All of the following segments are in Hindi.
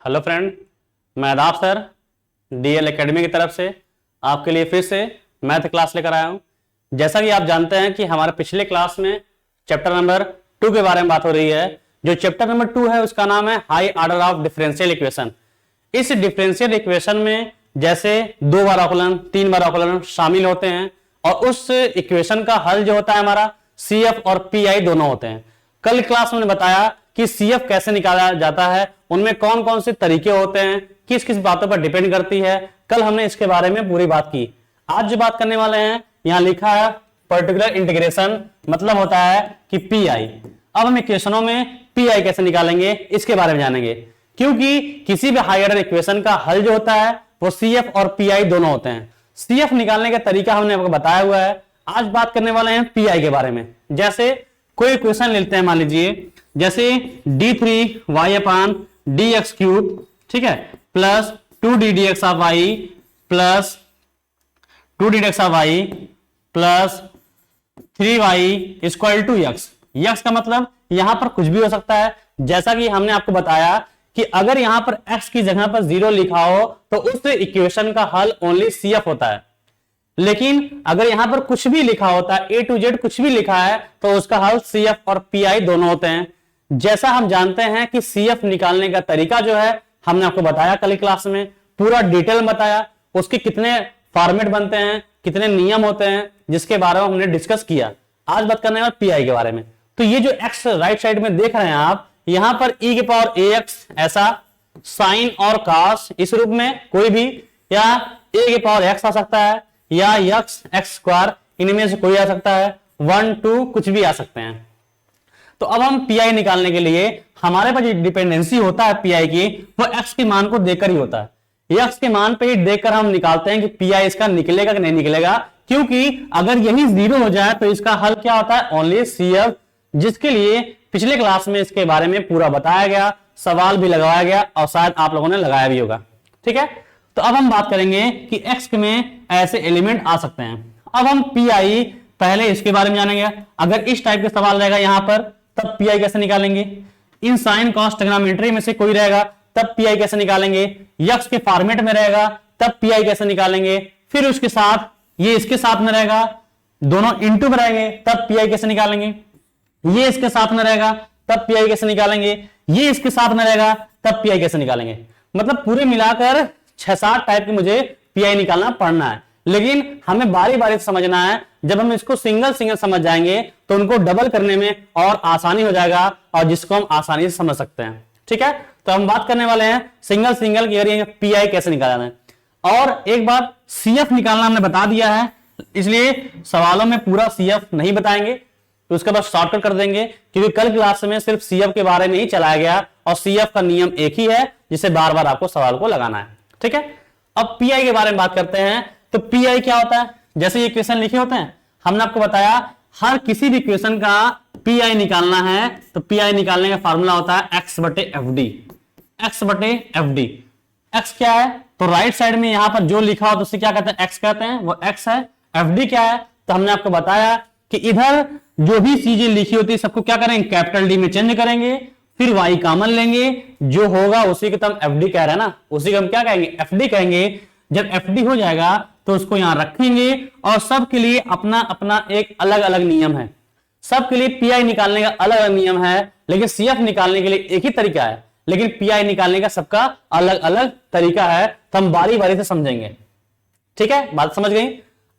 हेलो फ्रेंड, मैं आदाब सर डीएल एकेडमी की तरफ से आपके लिए फिर से मैथ क्लास लेकर आया हूं। जैसा कि आप जानते हैं कि हमारे पिछले क्लास में चैप्टर नंबर 2 के बारे में बात हो रही है। जो चैप्टर नंबर 2 है उसका नाम है high order of differential equation. इस डिफरेंशियल इक्वेशन में जैसे 2 बार अवकलन 3 बार अवकलन शामिल होते हैं और उस इक्वेशन का हल जो होता है हमारा CF और PI दोनों होते हैं। कल क्लास में बताया कि CF कैसे निकाला जाता है, उनमें कौन कौन से तरीके होते हैं, किस किस बातों पर डिपेंड करती है। कल हमने इसके बारे में पूरी बात की। आज जो बात करने वाले हैं यहां लिखा है पर्टिकुलर इंटीग्रेशन, मतलब होता है कि PI। अब हम इक्वेशनों में PI कैसे निकालेंगे इसके बारे में जानेंगे, क्योंकि किसी भी हाई ऑर्डर इक्वेशन का हल जो होता है वो CF और PI दोनों होते हैं। CF निकालने का तरीका हमने आपको बताया हुआ है। आज बात करने वाले हैं PI के बारे में। जैसे कोई इक्वेशन लेते हैं, मान लीजिए जैसे d3y अपान dx क्यूब, ठीक है, plus 2ddx of y plus 2ddx of y plus 3y equal to x। x का मतलब यहां पर कुछ भी हो सकता है। जैसा कि हमने आपको बताया कि अगर यहां पर x की जगह पर 0 लिखा हो तो उस इक्वेशन का हल ओनली CF होता है। लेकिन अगर यहां पर कुछ भी लिखा होता है, A to Z कुछ भी लिखा है, तो उसका हल CF और PI दोनों होते हैं। जैसा हम जानते हैं कि CF निकालने का तरीका जो है हमने आपको बताया कल क्लास में, पूरा डिटेल बताया, उसके कितने फॉर्मेट बनते हैं, कितने नियम होते हैं, जिसके बारे में हमने डिस्कस किया। आज बात करने वाले PI के बारे में। तो ये जो x राइट साइड में देख रहे हैं आप, यहां पर e के पावर ax ऐसा, साइन और कॉस इस रूप में कोई भी, या a के पावर x आ सकता है, या x स्क्वायर, इनमें से कोई आ सकता है, 1 2 कुछ भी आ सकते हैं। तो अब हम PI निकालने के लिए हमारे पास जो डिपेंडेंसी होता है PI की, वो x के मान को देखकर ही होता है। x के मान पे ही देखकर हम निकालते हैं कि PI इसका निकलेगा कि नहीं निकलेगा, क्योंकि अगर यही 0 हो जाए तो इसका हल क्या होता है, ओनली CF, जिसके लिए पिछले क्लास में इसके बारे में पूरा बताया गया, सवाल भी लगाया गया और शायद आप लोगों ने लगाया भी होगा। ठीक है, तो अब हम बात करेंगे कि x में ऐसे एलिमेंट आ सकते हैं। अब हम PI पहले इसके बारे में जानेंगे। अगर इस टाइप के सवाल रहेगा यहां पर, तब PI कैसे निकालेंगे। इन साइन कॉस ट्रिग्नोमेट्री में से कोई रहेगा, तब PI कैसे निकालेंगे। x के फॉर्मेट में रहेगा, तब PI कैसे निकालेंगे। फिर उसके साथ ये इसके साथ में रहेगा, दोनों इनटू में रहेंगे, तब PI कैसे निकालेंगे। ये इसके साथ में रहेगा, तब PI कैसे निकालेंगे। ये इसके साथ में रहेगा, तब PI कैसे निकालेंगे। मतलब पूरे मिलाकर 6-7 टाइप की मुझे PI निकालना पड़ना है, लेकिन हमें बारी बारी से समझना है। जब हम इसको सिंगल सिंगल समझ जाएंगे तो उनको डबल करने में और आसानी हो जाएगा, और जिसको हम आसानी से समझ सकते हैं। ठीक है, तो हम बात करने वाले हैं सिंगल सिंगल की, PI कैसे निकालना है। और एक बात, CF निकालना हमने बता दिया है, इसलिए सवालों में पूरा CF नहीं बताएंगे, तो उसके बाद शॉर्टकट कर देंगे, क्योंकि कल क्लास में सिर्फ CF के बारे में ही चलाया गया और CF का नियम एक ही है, जिसे बार बार आपको सवाल को लगाना है। ठीक है, अब PI के बारे में बात करते हैं। तो PI क्या होता है, जैसे ये क्वेश्चन लिखे होते हैं, हमने आपको बताया हर किसी भी क्वेश्चन का PI निकालना है तो PI निकालने का फॉर्मूला होता है x बटे FD। x बटे FD, x क्या है, तो राइट साइड में यहां पर जो लिखा हो तो उसे क्या कहते हैं, x कहते हैं, वो x है। FD क्या है, तो हमने आपको बताया कि इधर जो भी चीजें लिखी होती है सबको क्या करेंगे, कैपिटल D में चेंज करेंगे, फिर y कॉमन लेंगे, जो होगा उसी को हम FD कह रहे हैं ना, उसी को हम क्या कहेंगे, FD कहेंगे। जब FD हो जाएगा तो उसको यहां रखेंगे, और सबके लिए अपना अपना एक अलग अलग नियम है। सबके लिए PI निकालने का अलग अलग नियम है, लेकिन CF निकालने के लिए एक ही तरीका है, लेकिन PI निकालने का सबका अलग अलग तरीका है। तो हम बारी बारी से समझेंगे। ठीक है, बात समझ गई।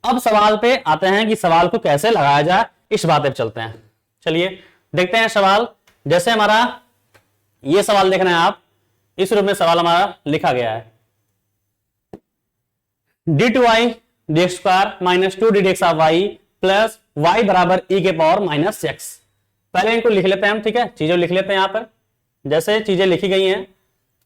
अब सवाल पे आते हैं कि सवाल को कैसे लगाया जाए, इस बात पे चलते हैं। चलिए देखते हैं सवाल। जैसे हमारा ये सवाल देख रहे हैं आप, इस रूप में सवाल हमारा लिखा गया है, d2y dx square minus 2ddx of y plus y बराबर e के पावर माइनस x। पहले इनको लिख लेते हैं हम, ठीक है, चीजें लिख लेते हैं यहां पर, जैसे चीजें लिखी गई हैं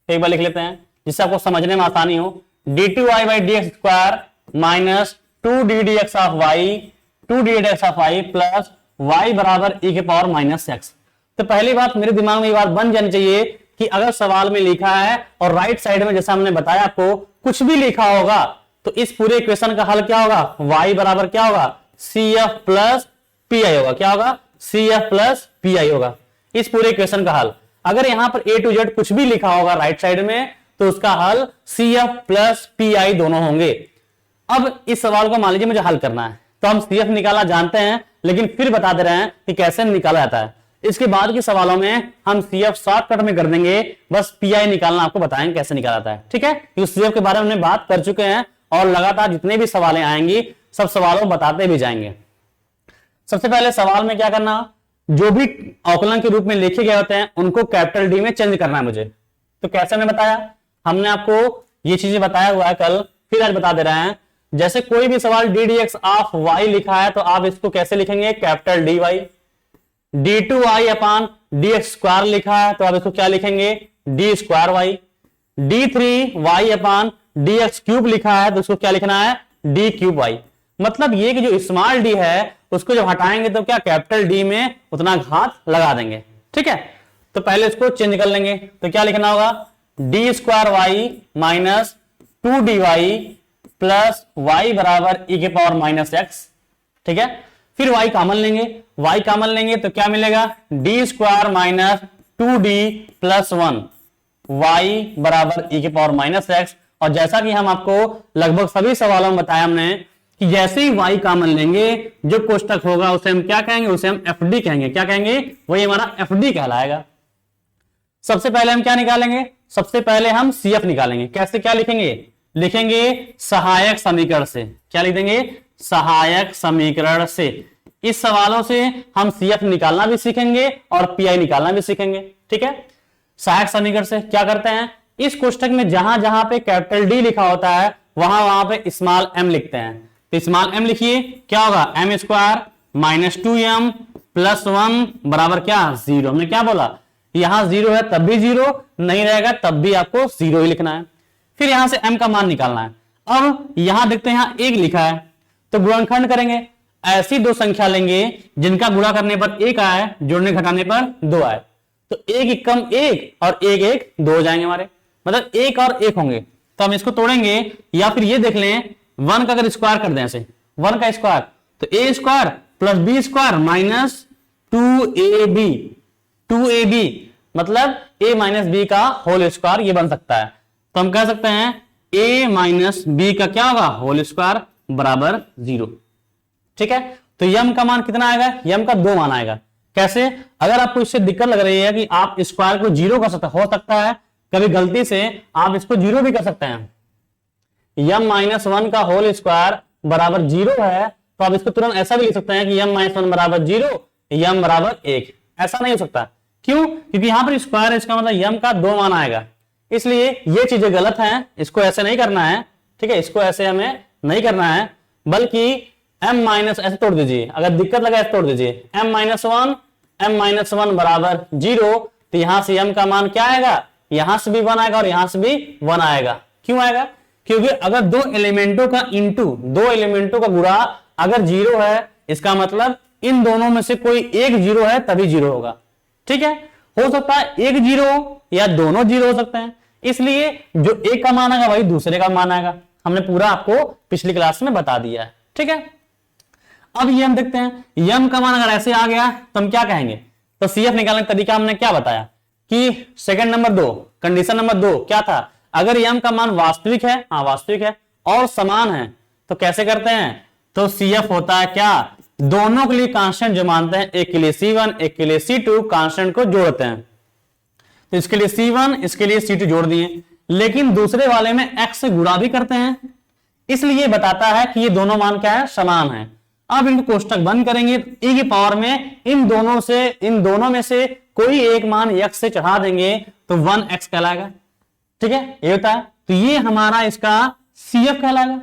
एक बार लिख लेते हैं, जिससे आपको समझने में आसानी हो। d2y by dx square minus 2ddx of y plus y बराबर e के पावर माइनस x। तो पहली बात मेरे दिमाग में ये बात बन जानी चाहिए कि अगर सवाल में लिखा है और राइट साइड में जैसा हमने बताया आपको कुछ भी लिखा होगा, तो इस पूरे इक्वेशन का हल क्या होगा, y बराबर क्या होगा, CF प्लस PI होगा। क्या होगा, CF प्लस PI होगा इस पूरे इक्वेशन का हल। अगर यहां पर ए टू जेड कुछ भी लिखा होगा राइट साइड में तो उसका हल CF प्लस PI दोनों होंगे। अब इस सवाल को मान लीजिए मुझे हल करना है, तो हम CF निकालना जानते हैं, लेकिन फिर बता दे रहे हैं कि कैसे निकाला जाता है। इसके बाद के सवालों में हम CF शॉर्टकट में कर देंगे, बस PI निकालना आपको बताएंगे कैसे निकाला जाता है, ठीक है। क्योंकि CF के बारे में हमने बात कर चुके हैं और लगातार जितने भी सवालें आएंगी सब सवालों बताते भी जाएंगे। सबसे पहले सवाल में क्या करना, जो भी अवकलन के रूप में लिखे गए होते हैं उनको कैपिटल D में चेंज करना है मुझे। तो कैसे हमने बताया, हमने आपको ये चीजें बताया हुआ है कल, फिर आज बता दे रहे हैं। जैसे कोई भी सवाल डी dx ऑफ y लिखा है तो आप इसको कैसे लिखेंगे, कैपिटल dy। d2y अपान dx स्क्वायर लिखा है तो आप इसको क्या लिखेंगे, d स्क्वायर y। d3y अपान dx क्यूब लिखा है तो इसको क्या लिखना है, d क्यूब y। मतलब ये कि जो स्मॉल d है उसको जब हटाएंगे तो क्या कैपिटल D में उतना घात लगा देंगे, ठीक है। तो पहले इसको चेंज कर लेंगे, तो क्या लिखना होगा, d square y minus 2dy plus y बराबर e के पावर माइनस x, ठीक है। फिर y कॉमन लेंगे, y कॉमन लेंगे तो क्या मिलेगा, d square minus 2d plus 1 y बराबर e के पावर माइनस x। और जैसा कि हम आपको लगभग सभी सवालों में बताया हमने कि जैसे ही y कॉमन लेंगे जो कोष्टक होगा उसे हम क्या कहेंगे, उसे हम FD कहेंगे। क्या कहेंगे, वही हमारा FD कहलाएगा। सबसे पहले हम क्या निकालेंगे, सबसे पहले हम CF निकालेंगे। कैसे, क्या लिखेंगे, लिखेंगे सहायक समीकरण से। क्या लिख देंगे, सहायक समीकरण से। इस सवालों से हम CF निकालना भी सीखेंगे और PI निकालना भी सीखेंगे, ठीक है। सहायक समीकरण से क्या करते हैं, इस कोष्टक में जहां जहां पे कैपिटल D लिखा होता है वहां पे स्मॉल m लिखते हैं। तो स्मॉल m लिखिए, क्या होगा, m square minus 2m plus 1 बराबर क्या, 0। हमने क्या बोला, यहां 0 है तब भी 0, नहीं रहेगा तब भी आपको 0 ही लिखना है। फिर यहां से m का मान निकालना है। अब यहां देखते हैं यहां 1 लिखा है तो गुणनखंड करेंगे। ऐसी दो संख्या लेंगे जिनका गुणा करने पर 1 आए, जोड़ने घटाने पर 2 आए। तो 1 एकम 1 और 1 1 2 हो जाएंगे हमारे, मतलब 1 और 1 होंगे। तो हम इसको तोड़ेंगे, या फिर ये देख लें 1 का अगर स्क्वायर कर दें ऐसे, 1 का स्क्वायर तो a square plus b square minus 2ab मतलब a माइनस b का होल स्क्वायर ये बन सकता है। तो हम कह सकते हैं a माइनस b का क्या होगा, होल स्क्वायर बराबर 0, ठीक है। तो यम का मान कितना आएगा, यम का 2 मान आएगा। कैसे, अगर आपको इससे दिक्कत लग रही है कि आप स्क्वायर को 0 कर सकते, हो सकता है कभी गलती से आप इसको 0 भी कर सकते हैं। यम माइनस 1 का होल स्क्वायर बराबर 0 है तो आप इसको तुरंत ऐसा भी लिख सकते हैं कि यम माइनस 1 बराबर 0, यम बराबर 1। ऐसा नहीं हो सकता, क्यों, क्योंकि यहां पर स्क्वायर है, इसका मतलब यम का 2 मान आएगा। इसलिए ये चीजें गलत हैं, इसको ऐसे नहीं करना है, ठीक है। इसको ऐसे हमें नहीं करना है, बल्कि m माइनस ऐसे तोड़ दीजिए, अगर दिक्कत लगा ऐसे तोड़ दीजिए। m माइनस 1 बराबर 0, तो यहां से m का मान क्या आएगा, यहां से भी 1 आएगा और यहां से भी 1 आएगा। क्यों आएगा, क्योंकि अगर दो एलिमेंटों का इंटू, दो एलिमेंटों का गुणा अगर 0 है, इसका मतलब इन दोनों में से कोई एक 0 है तभी 0 होगा, ठीक है। हो सकता है एक 0 या दोनों 0 हो सकते हैं, इसलिए जो एक का मान आएगा वही दूसरे का मान आएगा। हमने पूरा आपको पिछली क्लास में बता दिया है, ठीक है। अब ये हम देखते हैं, यम का मान अगर ऐसे आ गया तो हम क्या कहेंगे, तो CF निकालने का तरीका हमने क्या बताया कि सेकंड नंबर 2, कंडीशन नंबर 2 क्या था, अगर यम का मान वास्तविक है, हाँ वास्तविक है और समान है तो कैसे करते हैं, तो CF होता है क्या, दोनों के लिए कांस्टेंट जो मानते हैं, एक के लिए C1 एक के लिए C2, कांस्टेंट को जोड़ते हैं। तो इसके लिए C1 इसके लिए C2 जोड़ दिए, लेकिन दूसरे वाले में x से गुणा भी करते हैं, इसलिए बताता है कि ये दोनों मान क्या है, समान है। अब इनको कोष्टक बंद करेंगे तो e की पावर में इन दोनों में से कोई एक मान x से चढ़ा देंगे तो 1x कहलाएगा, ठीक है, ये होता है। तो ये हमारा इसका CF कहलाएगा।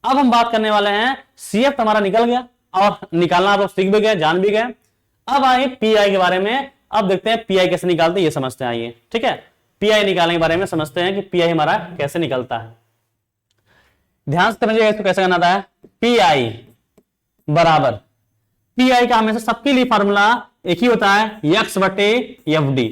अब हम बात करने वाले हैं, CF तो हमारा निकल गया और निकालना आप लोग सीख भी गए, जान भी गए। अब आइए PI के बारे में, अब देखते हैं PI कैसे निकालते हैं, ये समझते हैं, आइए, ठीक है। PI निकालने के बारे में समझते हैं कि PI हमारा कैसे निकलता है। ध्यान से समझिएगा इसको कैसे करना है। PI बराबर, PI का हमेशा सबके लिए फॉर्मूला एक ही होता है, x बटे FD,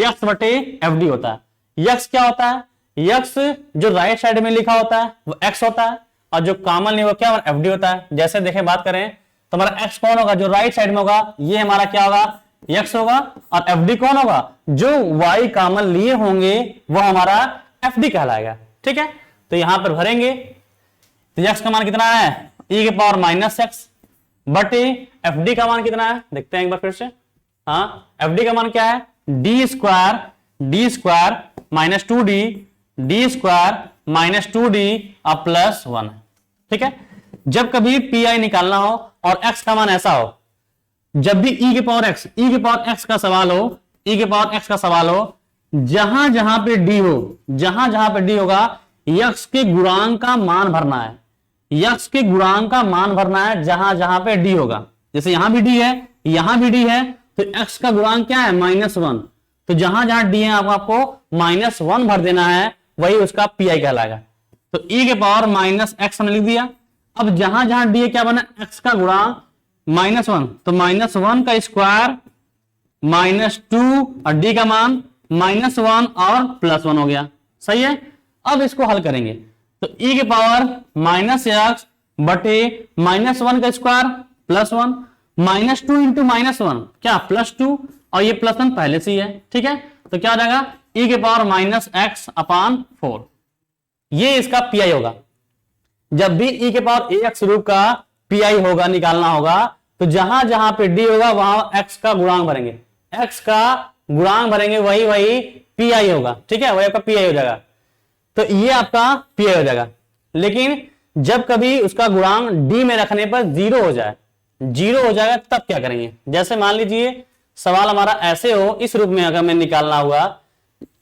x बटे FD होता है। x क्या होता है, x जो राइट साइड में लिखा होता है वो x होता है, और जो कॉमन नहीं वो क्या FD होता है। जैसे देखें, बात करें तो हमारा x कौन होगा, जो राइट साइड में होगा ये हमारा क्या होगा, x होगा और fd कौन होगा, जो y कॉमन लिए होंगे वो हमारा fd कहलाएगा। ठीक है, तो यहां पर भरेंगे तो x का मान कितना है e के पावर माइनस एक्स बटे fd का मान कितना है, देखते हैं एक बार फिर से। हाँ, fd का मान क्या है, D square minus 2d D square minus 2d और प्लस 1। ठीक है, जब कभी पी निकालना हो और x का मान ऐसा हो, जब भी e के पावर x का सवाल हो, e के पावर x का सवाल हो, जहां जहां पे d हो, जहां जहां पे d होगा x के गुणांक का मान भरना है, x के गुणांक का मान भरना है जहां जहां पे d होगा। जैसे यहां भी d है, यहां भी d है, तो x का गुणांक क्या है -1, तो जहां जहां d है आपको -1 भर देना है, वही उसका पी कहलाएगा। तो e के पावर -x हमने लिख दिया। अब जहां जहां d है क्या बना, x का गुणांक -1, तो -1 का स्क्वायर -2 और d का मान -1 और +1 हो गया। सही है, अब इसको हल करेंगे तो e के पावर -x बटे -1 का स्क्वायर +1 -2 इंटू -1 क्या +2 और ये +1 पहले से ही है। ठीक है, तो क्या हो जाएगा e के पावर -x/4, ये इसका पी होगा। जब भी e के पावर ax रूप का पी होगा, निकालना होगा, तो जहां जहां पे d होगा वहां x का गुणांक भरेंगे, x का गुणांक भरेंगे, वही पी होगा। ठीक है, वही आपका पी हो जाएगा, तो ये आपका पी हो जाएगा। लेकिन जब कभी उसका गुणांक d में रखने पर 0 हो जाएगा, तब क्या करेंगे। जैसे मान लीजिए सवाल हमारा ऐसे हो, इस रूप में अगर मैं निकालना हुआ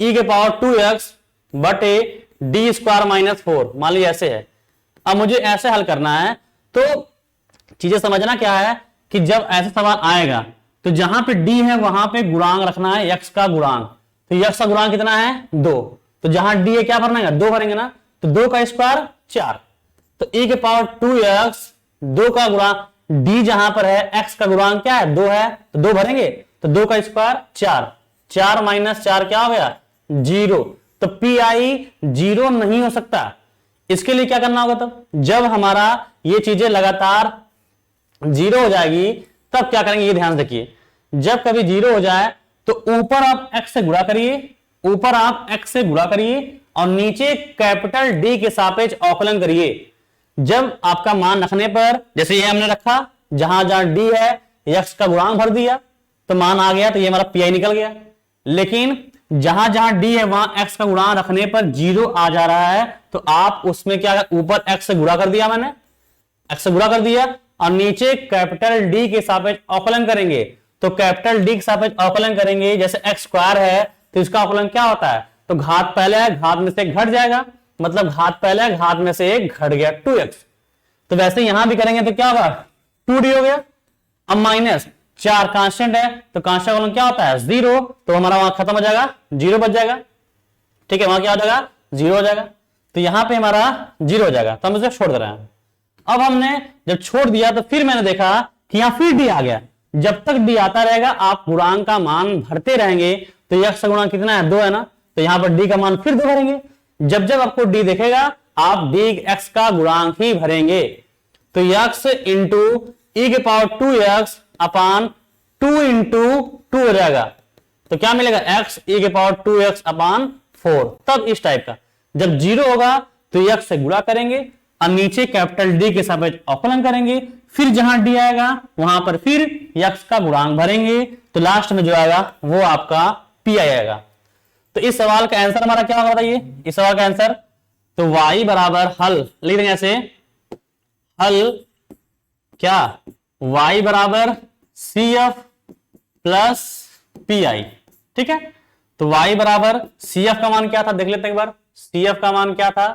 e के पावर 2x बटे डी स्क्वायर -4, मान लीजिए ऐसे है। अब मुझे ऐसे हल करना है, तो चीजें समझना क्या है कि जब ऐसे सवाल आएगा तो जहां पे d है वहां पे गुणांक रखना है, x का गुणांक। तो x का गुणांक कितना है 2, तो जहां d है क्या भरना है 2 भरेंगे ना, तो 2 का स्क्वायर 4, तो e के पावर 2x 2 का गुणांक, d जहां पर है x का गुणांक क्या है 2 है, तो 2 भरेंगे, तो 2 का स्क्वायर 4, 4 - 4 क्या हो गया 0। तो पी 0 नहीं हो सकता। इसके लिए क्या करना होगा, तब जब हमारा ये चीजें लगातार 0 हो जाएगी तब क्या करेंगे, ये ध्यान से देखिए। जब कभी 0 हो जाए तो ऊपर आप x से गुणा करिए, और नीचे कैपिटल D के सापेक्ष अवकलन करिए। जब आपका मान रखने पर, जैसे ये हमने रखा, जहां जहां d है x का गुणांक भर दिया तो मान आ गया, तो ये हमारा पी निकल गया। लेकिन जहां जहां d है वहां x का गुणांक रखने पर 0 आ जा रहा है, तो आप उसमें क्या, ऊपर x से गुणा कर दिया, मैंने x से गुणा कर दिया और नीचे कैपिटल D के सापेक्ष अवकलन करेंगे। तो कैपिटल D के सापेक्ष अवकलन करेंगे, जैसे x स्क्वायर है तो इसका अवकलन क्या होता है, तो घात पहले है, घात में से घट जाएगा, मतलब घात पहले है, घात में से एक घट गया 2x। तो वैसे यहां भी करेंगे तो क्या होगा 2d हो गया। अब -4 कांस्टेंट है, तो कांस्टेंट अवकलन क्या होता है 0, तो हमारा वहां खत्म हो जाएगा, 0 बच जाएगा। ठीक है, वहां क्या हो जाएगा 0 हो जाएगा, तो यहां पे हमारा 0 हो जाएगा, तो हम इसे छोड़ दे रहे हैं। अब हमने जब छोड़ दिया तो फिर मैंने देखा कि यहां फिर d आ गया। जब तक d आता रहेगा आप गुणांक का मान भरते रहेंगे, तो x का गुणांक कितना है 2 है ना, तो यहां पर d का मान फिर 2 भरेंगे। जब जब आपको d दिखेगा आप x का गुणांक ही भरेंगे, तो x इंटू e के पावर 2x अपान 2 इंटू 2 हो जाएगा, तो क्या मिलेगा x e के पावर 2x अपान 4। तब इस टाइप का जब 0 होगा तो x से गुणा करेंगे और नीचे कैपिटल D के सापेक्ष अवकलन करेंगे, फिर जहां d आएगा वहां पर फिर x का गुणांक भरेंगे, तो लास्ट में जो आएगा वो आपका p आएगा। तो इस सवाल का आंसर हमारा क्या होगा बताइए, इस सवाल का आंसर तो y बराबर हल लिख देंगे ऐसे, हल क्या y बराबर CF प्लस PI। ठीक है, तो y बराबर CF का मान क्या था देख लेते हैं एक बार। CF का मान क्या था,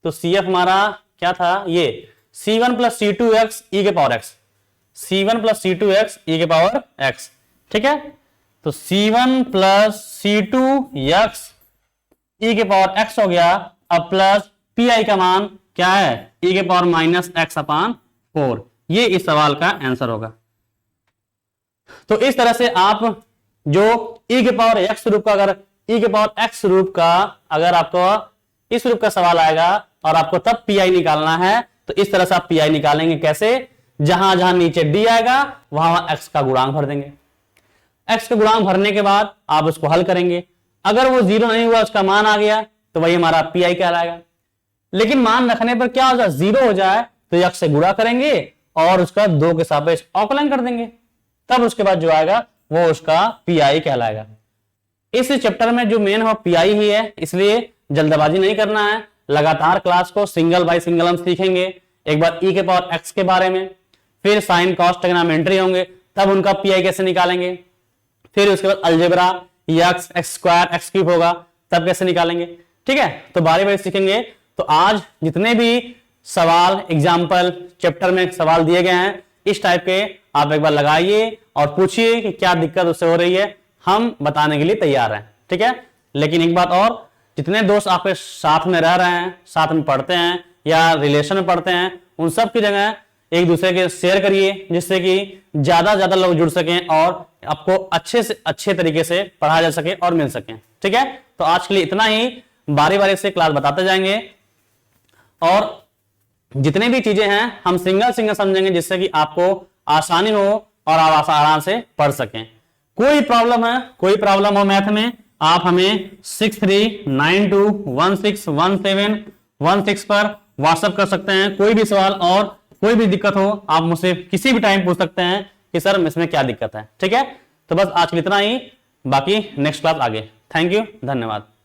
तो CF हमारा क्या था, ये C1 प्लस C2x e के power x, C1 plus C2x e के पावर x। ठीक है, तो C1 प्लस C2x e के पावर x हो गया। अब प्लस PI का मान क्या है e के पावर -x/4, ये इस सवाल का आंसर होगा। तो इस तरह से आप जो e के पावर x रूप का, अगर e के पावर x रूप का अगर आपको इस रूप का सवाल आएगा और आपको तब PI निकालना है, तो इस तरह से आप PI निकालेंगे। कैसे, जहां जहां नीचे d आएगा वहां x का गुणांक भर देंगे। x का गुणांक भरने के बाद आप उसको हल करेंगे। अगर वो 0 नहीं हुआ, उसका मान आ गया, तो वही हमारा पी कहलाएगा। लेकिन मान रखने पर क्या हो जाए, 0 हो जाए तो x से गुणा करेंगे और उसका 2 के सापेक्ष अवकलन कर देंगे, तब उसके बाद जो आएगा वो उसका पी कहलाएगा। इस चैप्टर में जो मेन है पी ही है, इसलिए जल्दबाजी नहीं करना है। लगातार क्लास को सिंगल बाय सिंगल हम सीखेंगे। एक बार e के पावर x के बारे में, फिर साइन कॉस ट्रिग्नोमेट्री होंगे, तब उनका पी कैसे निकालेंगे, फिर उसके बाद algebra, x square x cube होगा, तब कैसे निकालेंगे। ठीक है, तो बारी बारी सीखेंगे। तो आज जितने भी सवाल एग्जाम्पल चैप्टर में सवाल दिए गए हैं, इस टाइप के आप एक बार लगाइए और पूछिए कि क्या दिक्कत उससे हो रही है, हम बताने के लिए तैयार हैं। ठीक है, लेकिन एक बात और, जितने दोस्त आपके साथ में रह रहे हैं, साथ में पढ़ते हैं या रिलेशन में पढ़ते हैं, उन सब की जगह एक दूसरे के शेयर करिए, जिससे कि ज्यादा लोग जुड़ सकें और आपको अच्छे से अच्छे तरीके से पढ़ाया जा सके और मिल सके। ठीक है, तो आज के लिए इतना ही। बारी बारी से क्लास बताते जाएंगे और जितने भी चीजें हैं हम सिंगल सिंगल समझेंगे, जिससे कि आपको आसानी हो और आप आराम से पढ़ सकें। कोई प्रॉब्लम हो मैथ में, आप हमें 6392161716 पर व्हाट्सएप कर सकते हैं। कोई भी सवाल और कोई भी दिक्कत हो, आप मुझसे किसी भी टाइम पूछ सकते हैं कि सर इसमें क्या दिक्कत है। ठीक है, तो बस आज के लिए इतना ही, बाकी नेक्स्ट क्लास आगे। थैंक यू, धन्यवाद।